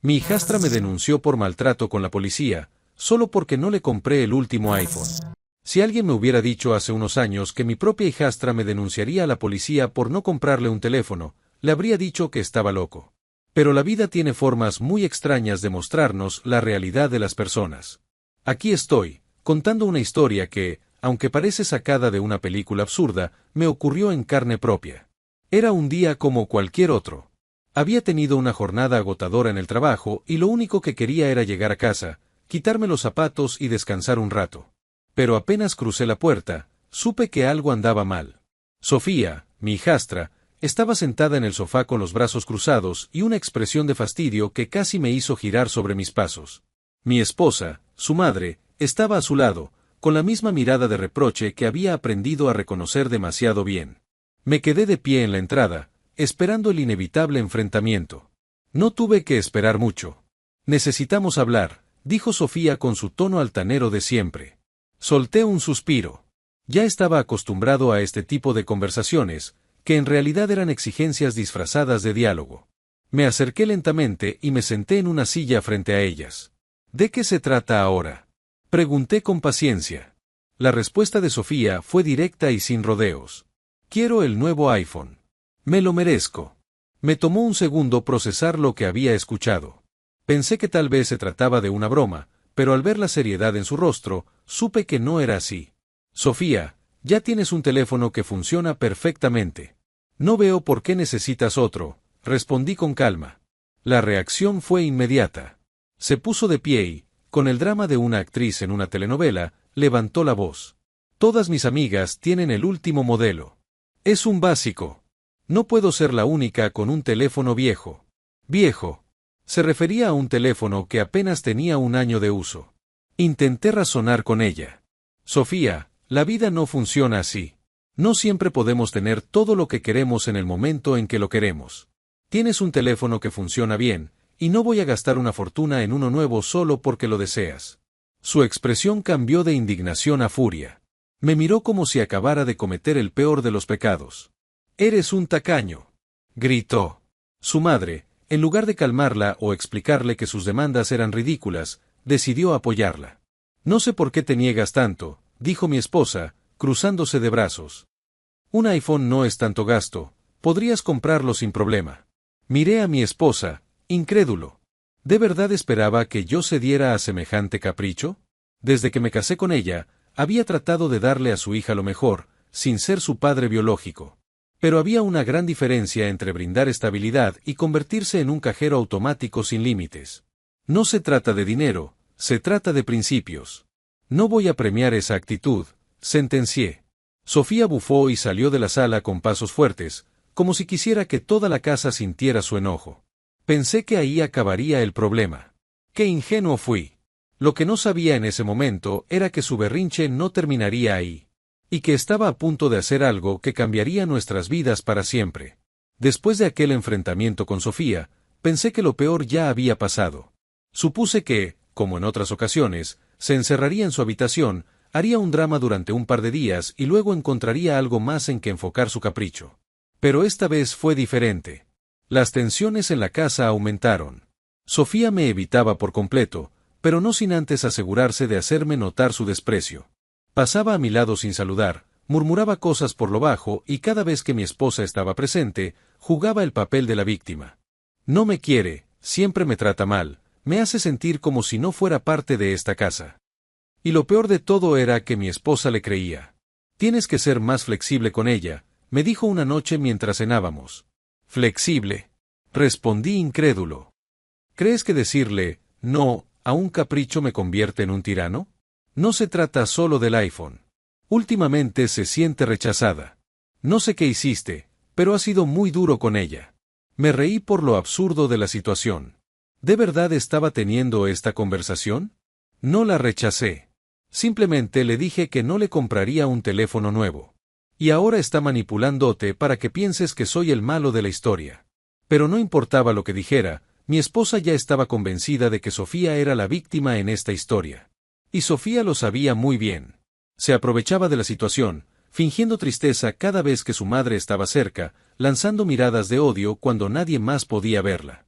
Mi hijastra me denunció por maltrato con la policía, solo porque no le compré el último iPhone. Si alguien me hubiera dicho hace unos años que mi propia hijastra me denunciaría a la policía por no comprarle un teléfono, le habría dicho que estaba loco. Pero la vida tiene formas muy extrañas de mostrarnos la realidad de las personas. Aquí estoy, contando una historia que, aunque parece sacada de una película absurda, me ocurrió en carne propia. Era un día como cualquier otro. Había tenido una jornada agotadora en el trabajo y lo único que quería era llegar a casa, quitarme los zapatos y descansar un rato. Pero apenas crucé la puerta, supe que algo andaba mal. Sofía, mi hijastra, estaba sentada en el sofá con los brazos cruzados y una expresión de fastidio que casi me hizo girar sobre mis pasos. Mi esposa, su madre, estaba a su lado, con la misma mirada de reproche que había aprendido a reconocer demasiado bien. Me quedé de pie en la entrada, esperando el inevitable enfrentamiento. No tuve que esperar mucho. Necesitamos hablar, dijo Sofía con su tono altanero de siempre. Solté un suspiro. Ya estaba acostumbrado a este tipo de conversaciones, que en realidad eran exigencias disfrazadas de diálogo. Me acerqué lentamente y me senté en una silla frente a ellas. ¿De qué se trata ahora?, pregunté con paciencia. La respuesta de Sofía fue directa y sin rodeos. Quiero el nuevo iPhone. Me lo merezco. Me tomó un segundo procesar lo que había escuchado. Pensé que tal vez se trataba de una broma, pero al ver la seriedad en su rostro, supe que no era así. Sofía, ya tienes un teléfono que funciona perfectamente. No veo por qué necesitas otro, respondí con calma. La reacción fue inmediata. Se puso de pie y, con el drama de una actriz en una telenovela, levantó la voz. Todas mis amigas tienen el último modelo. Es un básico. No puedo ser la única con un teléfono viejo. Viejo. Se refería a un teléfono que apenas tenía un año de uso. Intenté razonar con ella. Sofía, la vida no funciona así. No siempre podemos tener todo lo que queremos en el momento en que lo queremos. Tienes un teléfono que funciona bien, y no voy a gastar una fortuna en uno nuevo solo porque lo deseas. Su expresión cambió de indignación a furia. Me miró como si acabara de cometer el peor de los pecados. «Eres un tacaño», gritó. Su madre, en lugar de calmarla o explicarle que sus demandas eran ridículas, decidió apoyarla. «No sé por qué te niegas tanto», dijo mi esposa, cruzándose de brazos. «Un iPhone no es tanto gasto, podrías comprarlo sin problema». Miré a mi esposa, incrédulo. ¿De verdad esperaba que yo cediera a semejante capricho? Desde que me casé con ella, había tratado de darle a su hija lo mejor, sin ser su padre biológico. Pero había una gran diferencia entre brindar estabilidad y convertirse en un cajero automático sin límites. No se trata de dinero, se trata de principios. No voy a premiar esa actitud, sentencié. Sofía bufó y salió de la sala con pasos fuertes, como si quisiera que toda la casa sintiera su enojo. Pensé que ahí acabaría el problema. ¡Qué ingenuo fui! Lo que no sabía en ese momento era que su berrinche no terminaría ahí. Y que estaba a punto de hacer algo que cambiaría nuestras vidas para siempre. Después de aquel enfrentamiento con Sofía, pensé que lo peor ya había pasado. Supuse que, como en otras ocasiones, se encerraría en su habitación, haría un drama durante un par de días y luego encontraría algo más en que enfocar su capricho. Pero esta vez fue diferente. Las tensiones en la casa aumentaron. Sofía me evitaba por completo, pero no sin antes asegurarse de hacerme notar su desprecio. Pasaba a mi lado sin saludar, murmuraba cosas por lo bajo y cada vez que mi esposa estaba presente, jugaba el papel de la víctima. No me quiere, siempre me trata mal, me hace sentir como si no fuera parte de esta casa. Y lo peor de todo era que mi esposa le creía. Tienes que ser más flexible con ella, me dijo una noche mientras cenábamos. ¿Flexible?, respondí incrédulo. ¿Crees que decirle no a un capricho me convierte en un tirano? No se trata solo del iPhone. Últimamente se siente rechazada. No sé qué hiciste, pero has sido muy duro con ella. Me reí por lo absurdo de la situación. ¿De verdad estaba teniendo esta conversación? No la rechacé. Simplemente le dije que no le compraría un teléfono nuevo. Y ahora está manipulándote para que pienses que soy el malo de la historia. Pero no importaba lo que dijera, mi esposa ya estaba convencida de que Sofía era la víctima en esta historia. Y Sofía lo sabía muy bien. Se aprovechaba de la situación, fingiendo tristeza cada vez que su madre estaba cerca, lanzando miradas de odio cuando nadie más podía verla.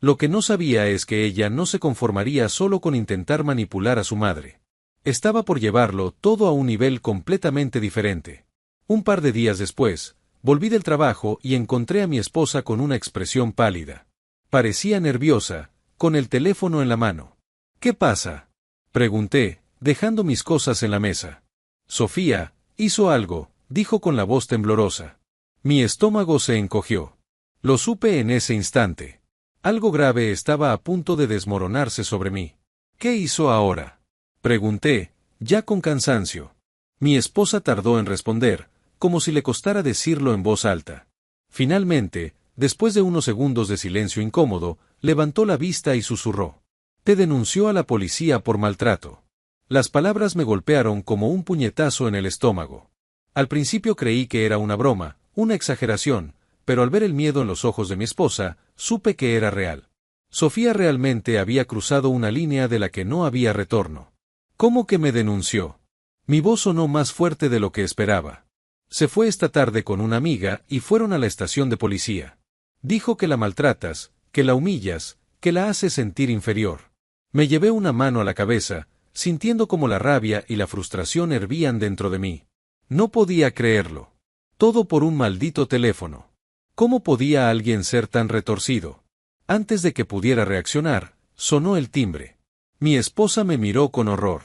Lo que no sabía es que ella no se conformaría solo con intentar manipular a su madre. Estaba por llevarlo todo a un nivel completamente diferente. Un par de días después, volví del trabajo y encontré a mi esposa con una expresión pálida. Parecía nerviosa, con el teléfono en la mano. ¿Qué pasa?, pregunté, dejando mis cosas en la mesa. Sofía hizo algo, dijo con la voz temblorosa. Mi estómago se encogió. Lo supe en ese instante. Algo grave estaba a punto de desmoronarse sobre mí. ¿Qué hizo ahora?, pregunté, ya con cansancio. Mi esposa tardó en responder, como si le costara decirlo en voz alta. Finalmente, después de unos segundos de silencio incómodo, levantó la vista y susurró. Te denunció a la policía por maltrato. Las palabras me golpearon como un puñetazo en el estómago. Al principio creí que era una broma, una exageración, pero al ver el miedo en los ojos de mi esposa, supe que era real. Sofía realmente había cruzado una línea de la que no había retorno. ¿Cómo que me denunció? Mi voz sonó más fuerte de lo que esperaba. Se fue esta tarde con una amiga y fueron a la estación de policía. Dijo que la maltratas, que la humillas, que la haces sentir inferior. Me llevé una mano a la cabeza, sintiendo como la rabia y la frustración hervían dentro de mí. No podía creerlo. Todo por un maldito teléfono. ¿Cómo podía alguien ser tan retorcido? Antes de que pudiera reaccionar, sonó el timbre. Mi esposa me miró con horror.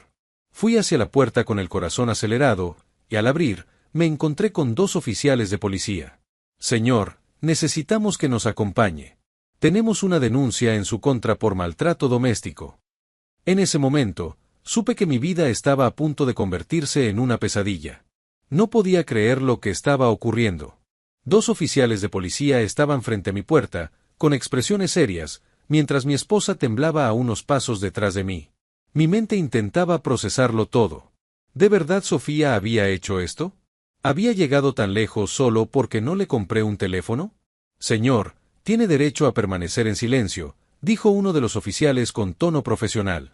Fui hacia la puerta con el corazón acelerado, y al abrir, me encontré con 2 oficiales de policía. Señor, necesitamos que nos acompañe. Tenemos una denuncia en su contra por maltrato doméstico. En ese momento, supe que mi vida estaba a punto de convertirse en una pesadilla. No podía creer lo que estaba ocurriendo. 2 oficiales de policía estaban frente a mi puerta, con expresiones serias, mientras mi esposa temblaba a unos pasos detrás de mí. Mi mente intentaba procesarlo todo. ¿De verdad Sofía había hecho esto? ¿Había llegado tan lejos solo porque no le compré un teléfono? Señor, tiene derecho a permanecer en silencio, dijo uno de los oficiales con tono profesional.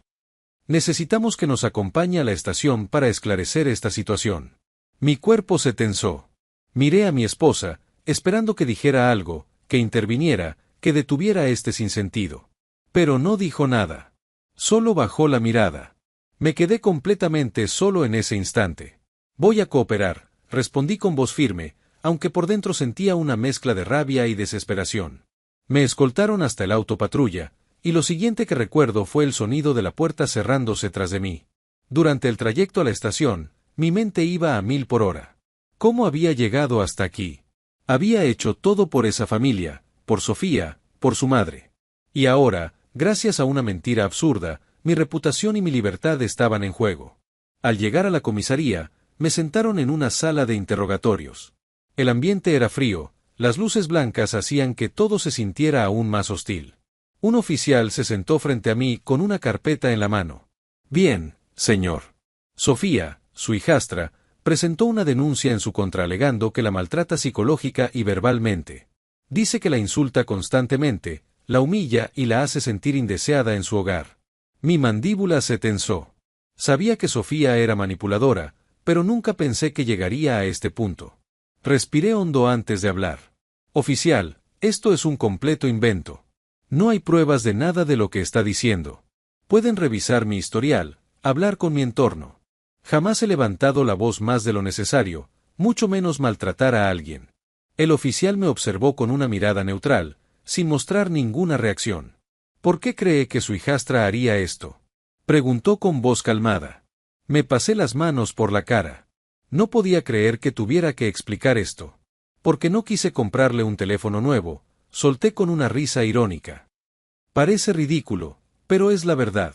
Necesitamos que nos acompañe a la estación para esclarecer esta situación. Mi cuerpo se tensó. Miré a mi esposa, esperando que dijera algo, que interviniera, que detuviera este sinsentido. Pero no dijo nada. Solo bajó la mirada. Me quedé completamente solo en ese instante. Voy a cooperar, respondí con voz firme, aunque por dentro sentía una mezcla de rabia y desesperación. Me escoltaron hasta el auto patrulla, y lo siguiente que recuerdo fue el sonido de la puerta cerrándose tras de mí. Durante el trayecto a la estación, mi mente iba a 1000 por hora. ¿Cómo había llegado hasta aquí? Había hecho todo por esa familia, por Sofía, por su madre. Y ahora, gracias a una mentira absurda, mi reputación y mi libertad estaban en juego. Al llegar a la comisaría, me sentaron en una sala de interrogatorios. El ambiente era frío, las luces blancas hacían que todo se sintiera aún más hostil. Un oficial se sentó frente a mí con una carpeta en la mano. Bien, señor. Sofía, su hijastra, presentó una denuncia en su contra alegando que la maltrata psicológica y verbalmente. Dice que la insulta constantemente, la humilla y la hace sentir indeseada en su hogar. Mi mandíbula se tensó. Sabía que Sofía era manipuladora, pero nunca pensé que llegaría a este punto. Respiré hondo antes de hablar. Oficial, esto es un completo invento. No hay pruebas de nada de lo que está diciendo. Pueden revisar mi historial, hablar con mi entorno. Jamás he levantado la voz más de lo necesario, mucho menos maltratar a alguien. El oficial me observó con una mirada neutral, sin mostrar ninguna reacción. ¿Por qué cree que su hijastra haría esto?, preguntó con voz calmada. Me pasé las manos por la cara. No podía creer que tuviera que explicar esto. Porque no quise comprarle un teléfono nuevo, solté con una risa irónica. Parece ridículo, pero es la verdad.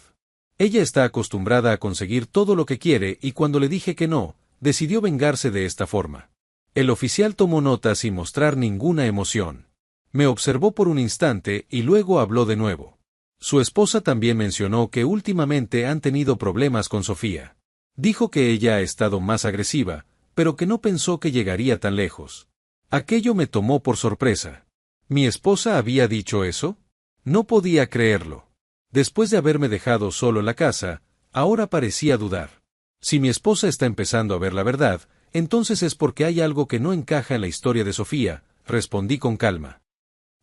Ella está acostumbrada a conseguir todo lo que quiere y cuando le dije que no, decidió vengarse de esta forma. El oficial tomó nota sin mostrar ninguna emoción. Me observó por un instante y luego habló de nuevo. Su esposa también mencionó que últimamente han tenido problemas con Sofía. Dijo que ella ha estado más agresiva, pero que no pensó que llegaría tan lejos. Aquello me tomó por sorpresa. ¿Mi esposa había dicho eso? No podía creerlo. Después de haberme dejado solo en la casa, ahora parecía dudar. Si mi esposa está empezando a ver la verdad, entonces es porque hay algo que no encaja en la historia de Sofía, respondí con calma.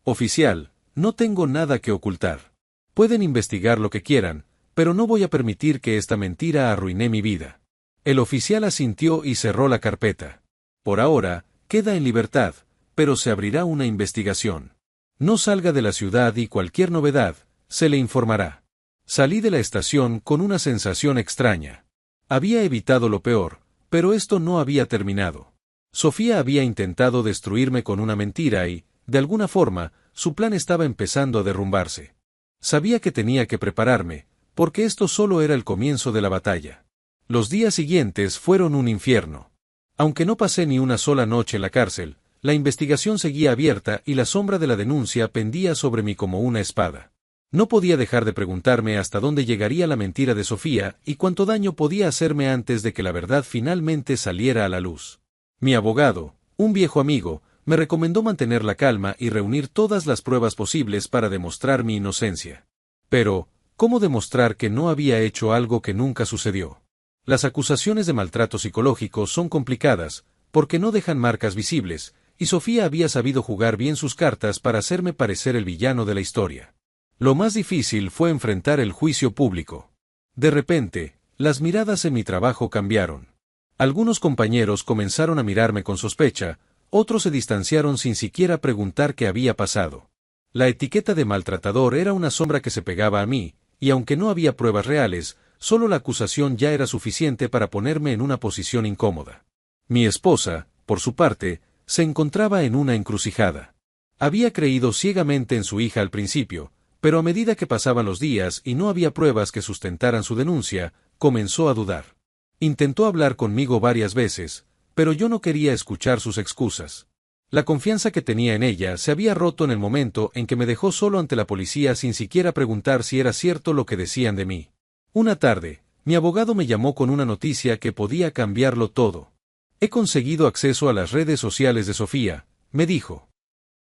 Oficial, no tengo nada que ocultar. Pueden investigar lo que quieran, pero no voy a permitir que esta mentira arruine mi vida. El oficial asintió y cerró la carpeta. Por ahora, queda en libertad, pero se abrirá una investigación. No salga de la ciudad y cualquier novedad, se le informará. Salí de la estación con una sensación extraña. Había evitado lo peor, pero esto no había terminado. Sofía había intentado destruirme con una mentira y, de alguna forma, su plan estaba empezando a derrumbarse. Sabía que tenía que prepararme, porque esto solo era el comienzo de la batalla. Los días siguientes fueron un infierno. Aunque no pasé ni una sola noche en la cárcel, la investigación seguía abierta y la sombra de la denuncia pendía sobre mí como una espada. No podía dejar de preguntarme hasta dónde llegaría la mentira de Sofía y cuánto daño podía hacerme antes de que la verdad finalmente saliera a la luz. Mi abogado, un viejo amigo, me recomendó mantener la calma y reunir todas las pruebas posibles para demostrar mi inocencia. Pero, ¿cómo demostrar que no había hecho algo que nunca sucedió? Las acusaciones de maltrato psicológico son complicadas, porque no dejan marcas visibles, y Sofía había sabido jugar bien sus cartas para hacerme parecer el villano de la historia. Lo más difícil fue enfrentar el juicio público. De repente, las miradas en mi trabajo cambiaron. Algunos compañeros comenzaron a mirarme con sospecha, otros se distanciaron sin siquiera preguntar qué había pasado. La etiqueta de maltratador era una sombra que se pegaba a mí, y aunque no había pruebas reales, solo la acusación ya era suficiente para ponerme en una posición incómoda. Mi esposa, por su parte, se encontraba en una encrucijada. Había creído ciegamente en su hija al principio, pero a medida que pasaban los días y no había pruebas que sustentaran su denuncia, comenzó a dudar. Intentó hablar conmigo varias veces, pero yo no quería escuchar sus excusas. La confianza que tenía en ella se había roto en el momento en que me dejó solo ante la policía sin siquiera preguntar si era cierto lo que decían de mí. Una tarde, mi abogado me llamó con una noticia que podía cambiarlo todo. He conseguido acceso a las redes sociales de Sofía, me dijo.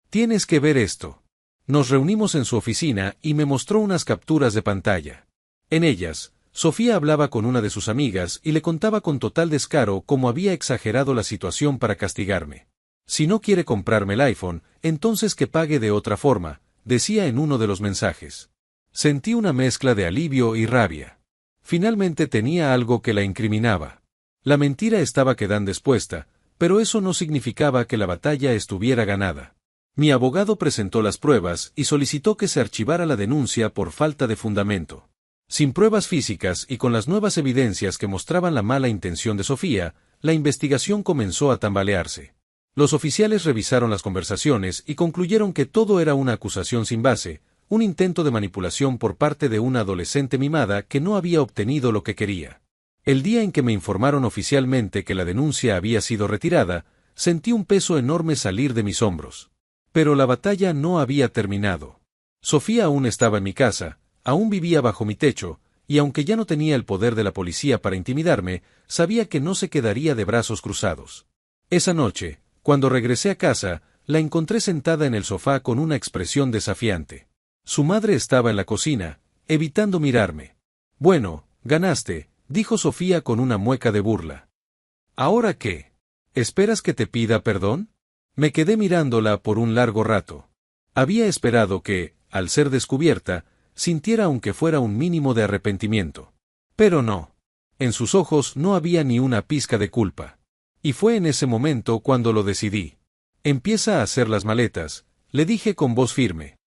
Tienes que ver esto. Nos reunimos en su oficina y me mostró unas capturas de pantalla. En ellas, Sofía hablaba con una de sus amigas y le contaba con total descaro cómo había exagerado la situación para castigarme. Si no quiere comprarme el iPhone, entonces que pague de otra forma, decía en uno de los mensajes. Sentí una mezcla de alivio y rabia. Finalmente tenía algo que la incriminaba. La mentira estaba quedando expuesta, pero eso no significaba que la batalla estuviera ganada. Mi abogado presentó las pruebas y solicitó que se archivara la denuncia por falta de fundamento. Sin pruebas físicas y con las nuevas evidencias que mostraban la mala intención de Sofía, la investigación comenzó a tambalearse. Los oficiales revisaron las conversaciones y concluyeron que todo era una acusación sin base, un intento de manipulación por parte de una adolescente mimada que no había obtenido lo que quería. El día en que me informaron oficialmente que la denuncia había sido retirada, sentí un peso enorme salir de mis hombros. Pero la batalla no había terminado. Sofía aún estaba en mi casa, aún vivía bajo mi techo, y aunque ya no tenía el poder de la policía para intimidarme, sabía que no se quedaría de brazos cruzados. Esa noche, cuando regresé a casa, la encontré sentada en el sofá con una expresión desafiante. Su madre estaba en la cocina, evitando mirarme. Bueno, ganaste, dijo Sofía con una mueca de burla. ¿Ahora qué? ¿Esperas que te pida perdón? Me quedé mirándola por un largo rato. Había esperado que, al ser descubierta, sintiera aunque fuera un mínimo de arrepentimiento. Pero no. En sus ojos no había ni una pizca de culpa. Y fue en ese momento cuando lo decidí. Empieza a hacer las maletas, le dije con voz firme.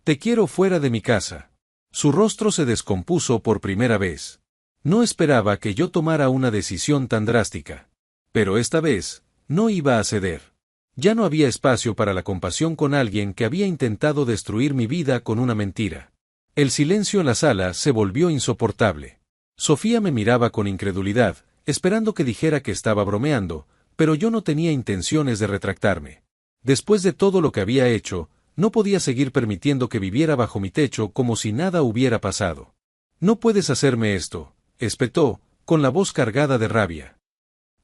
Te quiero fuera de mi casa. Su rostro se descompuso por primera vez. No esperaba que yo tomara una decisión tan drástica. Pero esta vez, no iba a ceder. Ya no había espacio para la compasión con alguien que había intentado destruir mi vida con una mentira. El silencio en la sala se volvió insoportable. Sofía me miraba con incredulidad, esperando que dijera que estaba bromeando, pero yo no tenía intenciones de retractarme. Después de todo lo que había hecho, no podía seguir permitiendo que viviera bajo mi techo como si nada hubiera pasado. No puedes hacerme esto, espetó, con la voz cargada de rabia.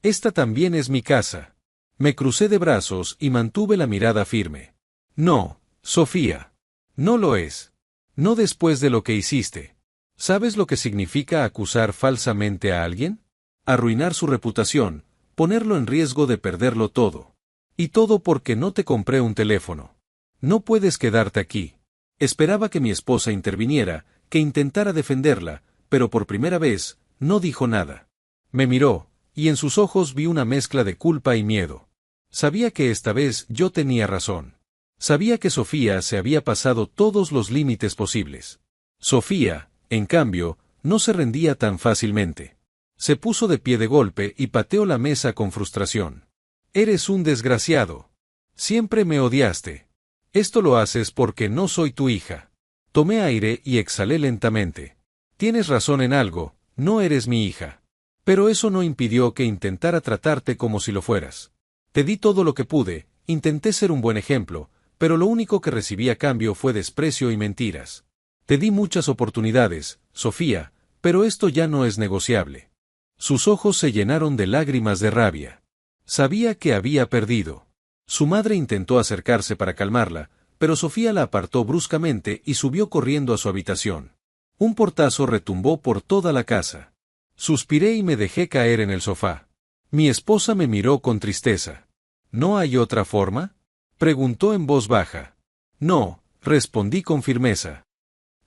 Esta también es mi casa. Me crucé de brazos y mantuve la mirada firme. No, Sofía. No lo es. No después de lo que hiciste. ¿Sabes lo que significa acusar falsamente a alguien? Arruinar su reputación, ponerlo en riesgo de perderlo todo. Y todo porque no te compré un teléfono. No puedes quedarte aquí. Esperaba que mi esposa interviniera, que intentara defenderla, pero por primera vez, no dijo nada. Me miró, y en sus ojos vi una mezcla de culpa y miedo. Sabía que esta vez yo tenía razón. Sabía que Sofía se había pasado todos los límites posibles. Sofía, en cambio, no se rendía tan fácilmente. Se puso de pie de golpe y pateó la mesa con frustración. Eres un desgraciado. Siempre me odiaste. Esto lo haces porque no soy tu hija. Tomé aire y exhalé lentamente. Tienes razón en algo, no eres mi hija. Pero eso no impidió que intentara tratarte como si lo fueras. Te di todo lo que pude, intenté ser un buen ejemplo, pero lo único que recibí a cambio fue desprecio y mentiras. Te di muchas oportunidades, Sofía, pero esto ya no es negociable. Sus ojos se llenaron de lágrimas de rabia. Sabía que había perdido. Su madre intentó acercarse para calmarla, pero Sofía la apartó bruscamente y subió corriendo a su habitación. Un portazo retumbó por toda la casa. Suspiré y me dejé caer en el sofá. Mi esposa me miró con tristeza. ¿No hay otra forma?, preguntó en voz baja. No, respondí con firmeza.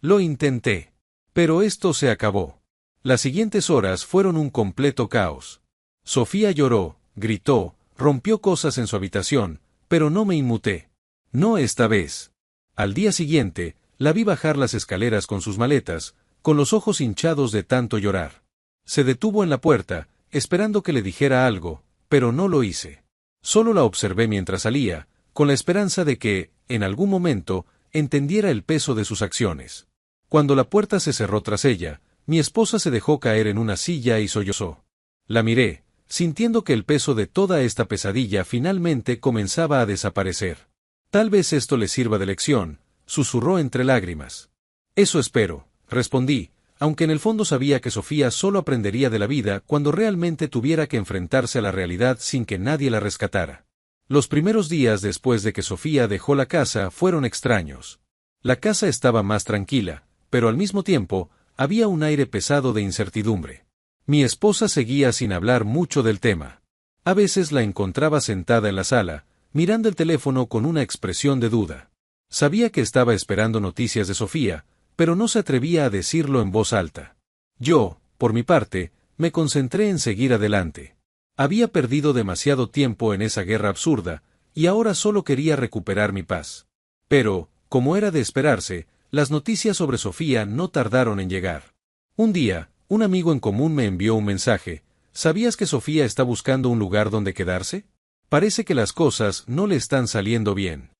Lo intenté. Pero esto se acabó. Las siguientes horas fueron un completo caos. Sofía lloró, gritó, rompió cosas en su habitación, pero no me inmuté. No esta vez. Al día siguiente, la vi bajar las escaleras con sus maletas, con los ojos hinchados de tanto llorar. Se detuvo en la puerta, esperando que le dijera algo, pero no lo hice. Solo la observé mientras salía, con la esperanza de que, en algún momento, entendiera el peso de sus acciones. Cuando la puerta se cerró tras ella, mi esposa se dejó caer en una silla y sollozó. La miré, sintiendo que el peso de toda esta pesadilla finalmente comenzaba a desaparecer. Tal vez esto le sirva de lección, susurró entre lágrimas. Eso espero, respondí, aunque en el fondo sabía que Sofía solo aprendería de la vida cuando realmente tuviera que enfrentarse a la realidad sin que nadie la rescatara. Los primeros días después de que Sofía dejó la casa fueron extraños. La casa estaba más tranquila, pero al mismo tiempo, había un aire pesado de incertidumbre. Mi esposa seguía sin hablar mucho del tema. A veces la encontraba sentada en la sala, mirando el teléfono con una expresión de duda. Sabía que estaba esperando noticias de Sofía, pero no se atrevía a decirlo en voz alta. Yo, por mi parte, me concentré en seguir adelante. Había perdido demasiado tiempo en esa guerra absurda, y ahora solo quería recuperar mi paz. Pero, como era de esperarse, las noticias sobre Sofía no tardaron en llegar. Un día, un amigo en común me envió un mensaje. ¿Sabías que Sofía está buscando un lugar donde quedarse? Parece que las cosas no le están saliendo bien.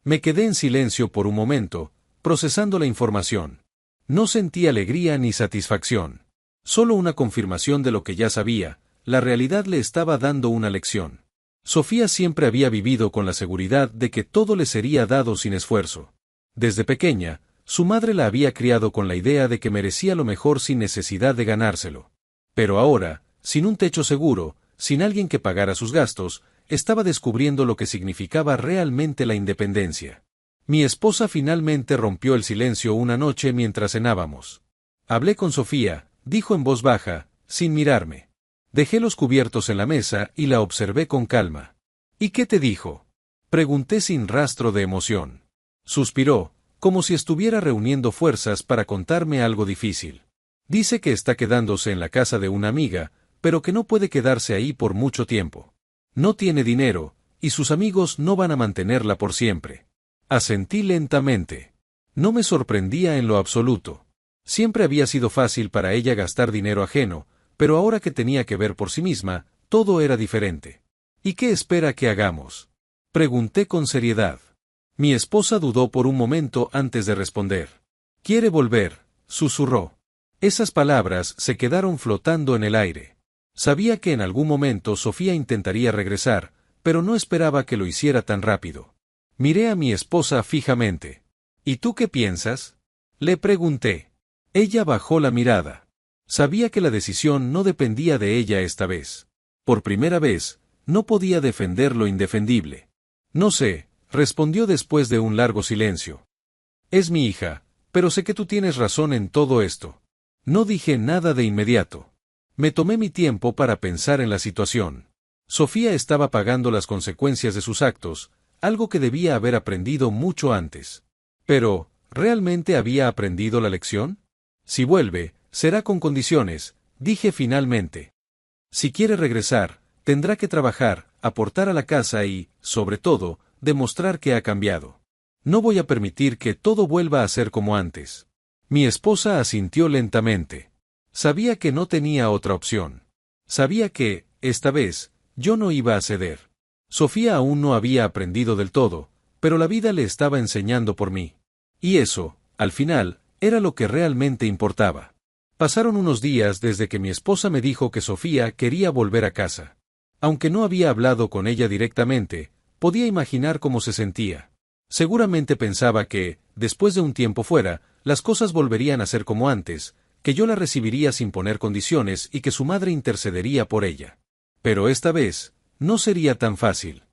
Me quedé en silencio por un momento, procesando la información. No sentí alegría ni satisfacción. Solo una confirmación de lo que ya sabía. La realidad le estaba dando una lección. Sofía siempre había vivido con la seguridad de que todo le sería dado sin esfuerzo. Desde pequeña, su madre la había criado con la idea de que merecía lo mejor sin necesidad de ganárselo. Pero ahora, sin un techo seguro, sin alguien que pagara sus gastos, estaba descubriendo lo que significaba realmente la independencia. Mi esposa finalmente rompió el silencio una noche mientras cenábamos. Hablé con Sofía, dijo en voz baja, sin mirarme. Dejé los cubiertos en la mesa y la observé con calma. ¿Y qué te dijo?, pregunté sin rastro de emoción. Suspiró, como si estuviera reuniendo fuerzas para contarme algo difícil. Dice que está quedándose en la casa de una amiga, pero que no puede quedarse ahí por mucho tiempo. No tiene dinero, y sus amigos no van a mantenerla por siempre. Asentí lentamente. No me sorprendía en lo absoluto. Siempre había sido fácil para ella gastar dinero ajeno, pero ahora que tenía que ver por sí misma, todo era diferente. ¿Y qué espera que hagamos?, pregunté con seriedad. Mi esposa dudó por un momento antes de responder. Quiere volver, susurró. Esas palabras se quedaron flotando en el aire. Sabía que en algún momento Sofía intentaría regresar, pero no esperaba que lo hiciera tan rápido. Miré a mi esposa fijamente. ¿Y tú qué piensas?, le pregunté. Ella bajó la mirada. Sabía que la decisión no dependía de ella esta vez. Por primera vez, no podía defender lo indefendible. No sé, respondió después de un largo silencio. Es mi hija, pero sé que tú tienes razón en todo esto. No dije nada de inmediato. Me tomé mi tiempo para pensar en la situación. Sofía estaba pagando las consecuencias de sus actos, algo que debía haber aprendido mucho antes. Pero, ¿Realmente había aprendido la lección? Si vuelve, será con condiciones, dije finalmente. Si quiere regresar, tendrá que trabajar, aportar a la casa y, sobre todo, demostrar que ha cambiado. No voy a permitir que todo vuelva a ser como antes. Mi esposa asintió lentamente. Sabía que no tenía otra opción. Sabía que, esta vez, yo no iba a ceder. Sofía aún no había aprendido del todo, pero la vida le estaba enseñando por mí. Y eso, al final, era lo que realmente importaba. Pasaron unos días desde que mi esposa me dijo que Sofía quería volver a casa. Aunque no había hablado con ella directamente, podía imaginar cómo se sentía. Seguramente pensaba que, después de un tiempo fuera, las cosas volverían a ser como antes, que yo la recibiría sin poner condiciones y que su madre intercedería por ella. Pero esta vez, no sería tan fácil.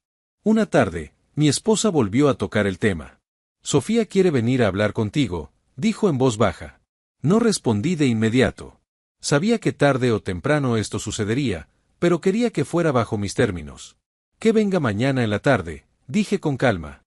Una tarde, mi esposa volvió a tocar el tema. Sofía quiere venir a hablar contigo, dijo en voz baja. No respondí de inmediato. Sabía que tarde o temprano esto sucedería, pero quería que fuera bajo mis términos. Que venga mañana en la tarde, dije con calma.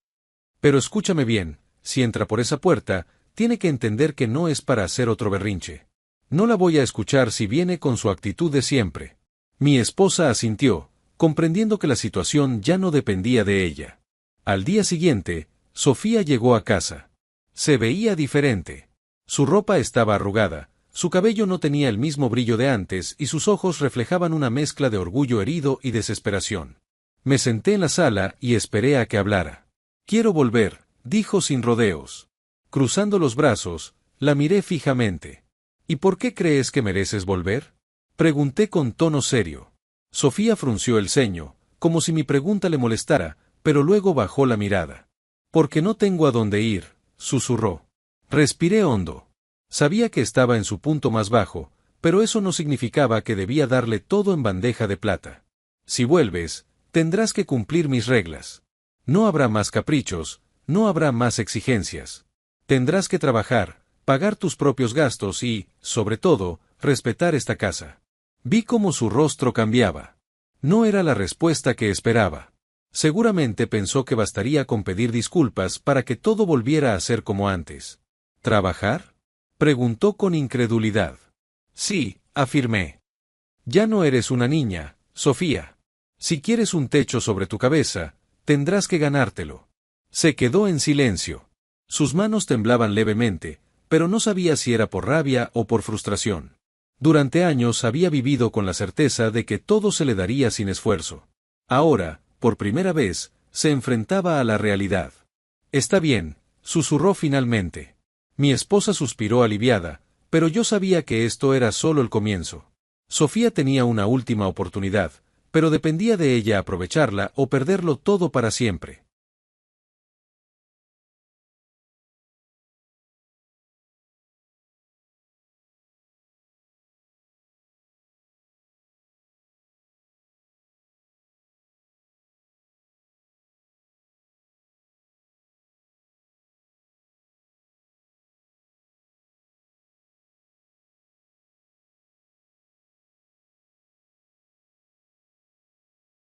Pero escúchame bien, si entra por esa puerta, tiene que entender que no es para hacer otro berrinche. No la voy a escuchar si viene con su actitud de siempre. Mi esposa asintió, comprendiendo que la situación ya no dependía de ella. Al día siguiente, Sofía llegó a casa. Se veía diferente. Su ropa estaba arrugada, su cabello no tenía el mismo brillo de antes y sus ojos reflejaban una mezcla de orgullo herido y desesperación. Me senté en la sala y esperé a que hablara. Quiero volver, dijo sin rodeos. Cruzando los brazos, la miré fijamente. ¿Y por qué crees que mereces volver? Pregunté con tono serio. Sofía frunció el ceño, como si mi pregunta le molestara, pero luego bajó la mirada. Porque no tengo a dónde ir, susurró. Respiré hondo. Sabía que estaba en su punto más bajo, pero eso no significaba que debía darle todo en bandeja de plata. Si vuelves, tendrás que cumplir mis reglas. No habrá más caprichos, no habrá más exigencias. Tendrás que trabajar, pagar tus propios gastos y, sobre todo, respetar esta casa. Vi cómo su rostro cambiaba. No era la respuesta que esperaba. Seguramente pensó que bastaría con pedir disculpas para que todo volviera a ser como antes. ¿Trabajar? Preguntó con incredulidad. Sí, afirmé. Ya no eres una niña, Sofía. Si quieres un techo sobre tu cabeza, tendrás que ganártelo. Se quedó en silencio. Sus manos temblaban levemente, pero no sabía si era por rabia o por frustración. Durante años había vivido con la certeza de que todo se le daría sin esfuerzo. Ahora, por primera vez, se enfrentaba a la realidad. Está bien, susurró finalmente. Mi esposa suspiró aliviada, pero yo sabía que esto era solo el comienzo. Sofía tenía una última oportunidad, pero dependía de ella aprovecharla o perderlo todo para siempre.